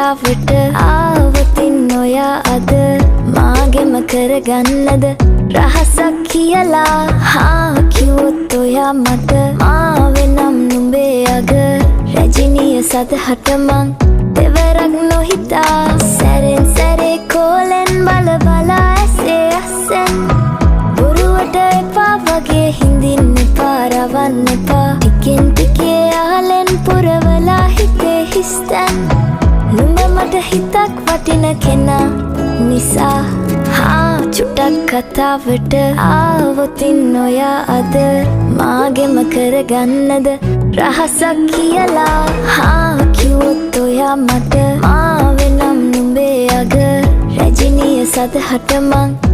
කතාවට ආවතින් ඔයා අද මාගෙම කරගන්නද රහසක් කියලා කිව්වොත් ඔයා මට මාවෙනම් නුඹේ අග රැජිනිය සදහට මං දෙවරක් නොහිතා සැරෙන් සැරේ කෝලෙන් බල බලා ඇසේ අස්සෙන් බොරුවට එපා වගේ හිඳින්න එපා රවන්න එපා ටිකෙන් ටිකේ ආලෙන් පුරවලා හිතේ හිස්තැන් නුඹ මට හිතක් වටින කෙනා නිසා චුට්ටක් කතාවට ආවොතින් ඔයා අද මාගෙම කරගන්නද රහසක් කියලා කිව්වොත් ඔයා මට මාවෙනම් නුඹේ අග රැජිනිය සදහට මං